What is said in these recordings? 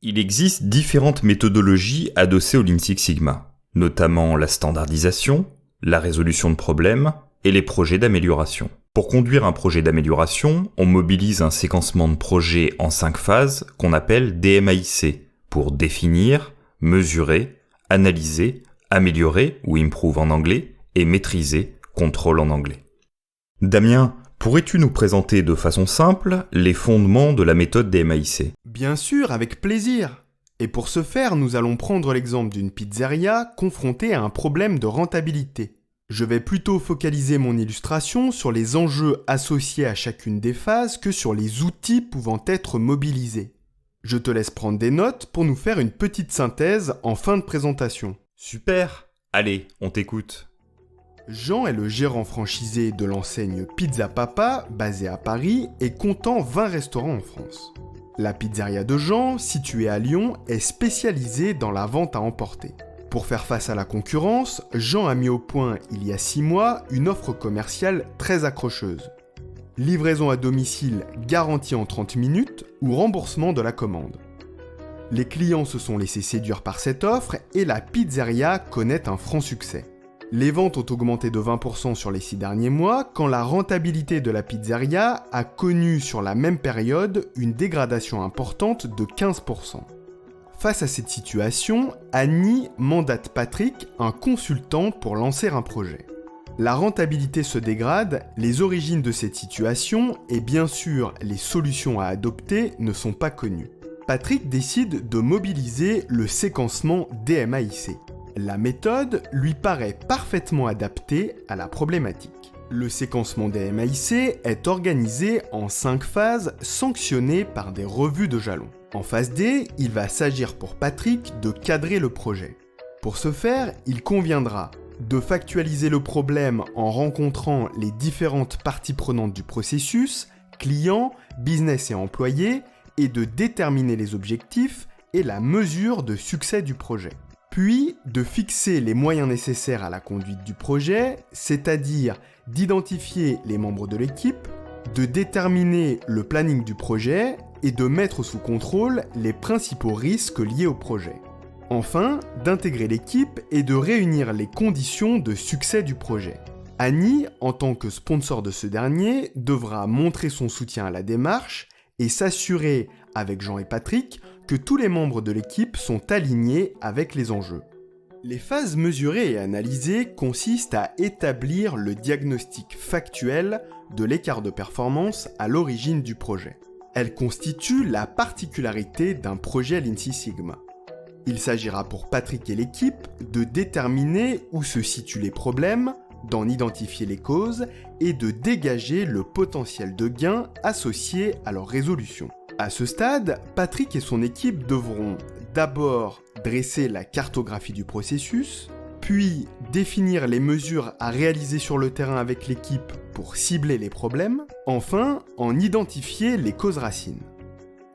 Il existe différentes méthodologies adossées au Lean Six Sigma, notamment la standardisation, la résolution de problèmes et les projets d'amélioration. Pour conduire un projet d'amélioration, on mobilise un séquencement de projet en 5 phases qu'on appelle DMAIC pour définir, mesurer, analyser, améliorer ou improve en anglais et maîtriser, contrôle en anglais. Damien, pourrais-tu nous présenter de façon simple les fondements de la méthode DMAIC ? Bien sûr, avec plaisir. Et pour ce faire, nous allons prendre l'exemple d'une pizzeria confrontée à un problème de rentabilité. Je vais plutôt focaliser mon illustration sur les enjeux associés à chacune des phases que sur les outils pouvant être mobilisés. Je te laisse prendre des notes pour nous faire une petite synthèse en fin de présentation. Super ! Allez, on t'écoute. Jean est le gérant franchisé de l'enseigne Pizza Papa, basée à Paris et comptant 20 restaurants en France. La pizzeria de Jean, située à Lyon, est spécialisée dans la vente à emporter. Pour faire face à la concurrence, Jean a mis au point, il y a 6 mois, une offre commerciale très accrocheuse. Livraison à domicile garantie en 30 minutes ou remboursement de la commande. Les clients se sont laissés séduire par cette offre et la pizzeria connaît un franc succès. Les ventes ont augmenté de 20% sur les 6 derniers mois, quand la rentabilité de la pizzeria a connu sur la même période une dégradation importante de 15%. Face à cette situation, Annie mandate Patrick, un consultant, pour lancer un projet. La rentabilité se dégrade, les origines de cette situation et bien sûr les solutions à adopter ne sont pas connues. Patrick décide de mobiliser le séquencement DMAIC. La méthode lui paraît parfaitement adaptée à la problématique. Le séquencement DMAIC est organisé en 5 phases sanctionnées par des revues de jalons. En phase D, il va s'agir pour Patrick de cadrer le projet. Pour ce faire, il conviendra de factualiser le problème en rencontrant les différentes parties prenantes du processus, clients, business et employés, et de déterminer les objectifs et la mesure de succès du projet. Puis, de fixer les moyens nécessaires à la conduite du projet, c'est-à-dire d'identifier les membres de l'équipe, de déterminer le planning du projet et de mettre sous contrôle les principaux risques liés au projet. Enfin, d'intégrer l'équipe et de réunir les conditions de succès du projet. Annie, en tant que sponsor de ce dernier, devra montrer son soutien à la démarche et s'assurer, avec Jean et Patrick, que tous les membres de l'équipe sont alignés avec les enjeux. Les phases mesurées et analysées consistent à établir le diagnostic factuel de l'écart de performance à l'origine du projet. Elles constituent la particularité d'un projet Lean Six Sigma. Il s'agira pour Patrick et l'équipe de déterminer où se situent les problèmes, d'en identifier les causes et de dégager le potentiel de gain associé à leur résolution. À ce stade, Patrick et son équipe devront d'abord dresser la cartographie du processus, puis définir les mesures à réaliser sur le terrain avec l'équipe pour cibler les problèmes, enfin en identifier les causes racines.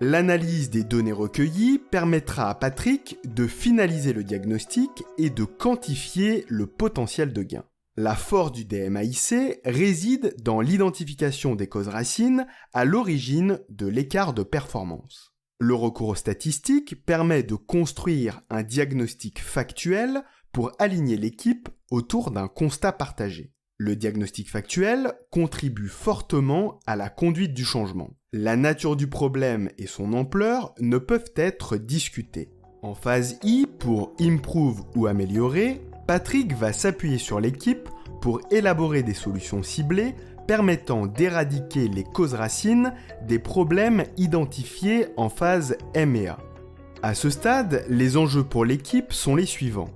L'analyse des données recueillies permettra à Patrick de finaliser le diagnostic et de quantifier le potentiel de gain. La force du DMAIC réside dans l'identification des causes racines à l'origine de l'écart de performance. Le recours aux statistiques permet de construire un diagnostic factuel pour aligner l'équipe autour d'un constat partagé. Le diagnostic factuel contribue fortement à la conduite du changement. La nature du problème et son ampleur ne peuvent être discutées. En phase I, pour improve ou améliorer, Patrick va s'appuyer sur l'équipe pour élaborer des solutions ciblées permettant d'éradiquer les causes racines des problèmes identifiés en phase M et A. À ce stade, les enjeux pour l'équipe sont les suivants.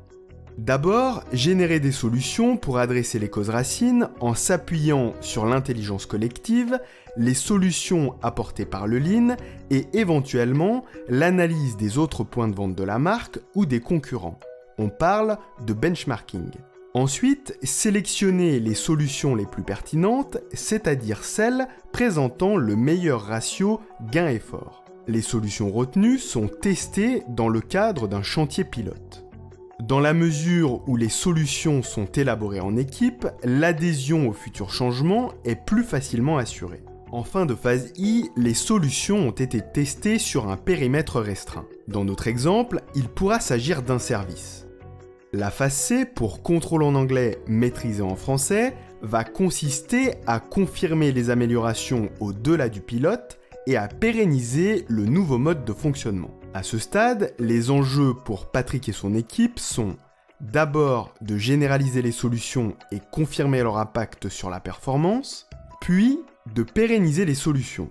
D'abord, générer des solutions pour adresser les causes racines en s'appuyant sur l'intelligence collective, les solutions apportées par le Lean et éventuellement l'analyse des autres points de vente de la marque ou des concurrents. On parle de benchmarking. Ensuite, sélectionner les solutions les plus pertinentes, c'est-à-dire celles présentant le meilleur ratio gain-effort. Les solutions retenues sont testées dans le cadre d'un chantier pilote. Dans la mesure où les solutions sont élaborées en équipe, l'adhésion aux futurs changements est plus facilement assurée. En fin de phase I, les solutions ont été testées sur un périmètre restreint. Dans notre exemple, il pourra s'agir d'un service. La phase C, pour contrôle en anglais maîtrisé en français, va consister à confirmer les améliorations au-delà du pilote et à pérenniser le nouveau mode de fonctionnement. À ce stade, les enjeux pour Patrick et son équipe sont d'abord de généraliser les solutions et confirmer leur impact sur la performance, puis de pérenniser les solutions.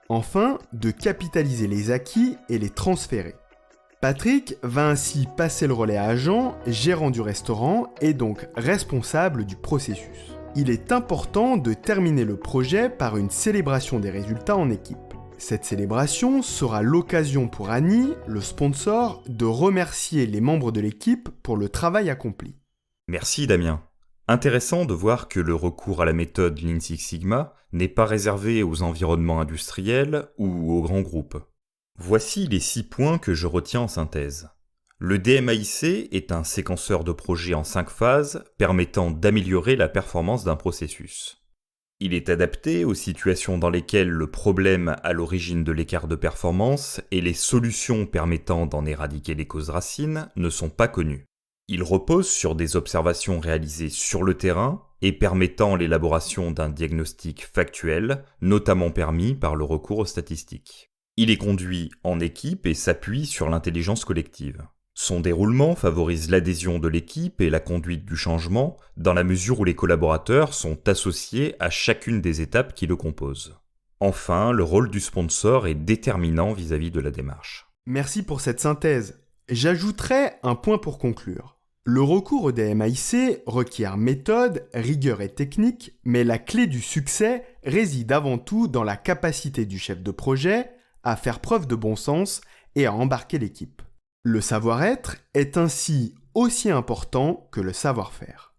Enfin, de capitaliser les acquis et les transférer. Patrick va ainsi passer le relais à Jean, gérant du restaurant et donc responsable du processus. Il est important de terminer le projet par une célébration des résultats en équipe. Cette célébration sera l'occasion pour Annie, le sponsor, de remercier les membres de l'équipe pour le travail accompli. Merci Damien. Intéressant de voir que le recours à la méthode Lean Six Sigma n'est pas réservé aux environnements industriels ou aux grands groupes. Voici les 6 points que je retiens en synthèse. Le DMAIC est un séquenceur de projet en 5 phases permettant d'améliorer la performance d'un processus. Il est adapté aux situations dans lesquelles le problème à l'origine de l'écart de performance et les solutions permettant d'en éradiquer les causes racines ne sont pas connues. Il repose sur des observations réalisées sur le terrain et permettant l'élaboration d'un diagnostic factuel, notamment permis par le recours aux statistiques. Il est conduit en équipe et s'appuie sur l'intelligence collective. Son déroulement favorise l'adhésion de l'équipe et la conduite du changement dans la mesure où les collaborateurs sont associés à chacune des étapes qui le composent. Enfin, le rôle du sponsor est déterminant vis-à-vis de la démarche. Merci pour cette synthèse. J'ajouterai un point pour conclure. Le recours au DMAIC requiert méthode, rigueur et technique, mais la clé du succès réside avant tout dans la capacité du chef de projet à faire preuve de bon sens et à embarquer l'équipe. Le savoir-être est ainsi aussi important que le savoir-faire.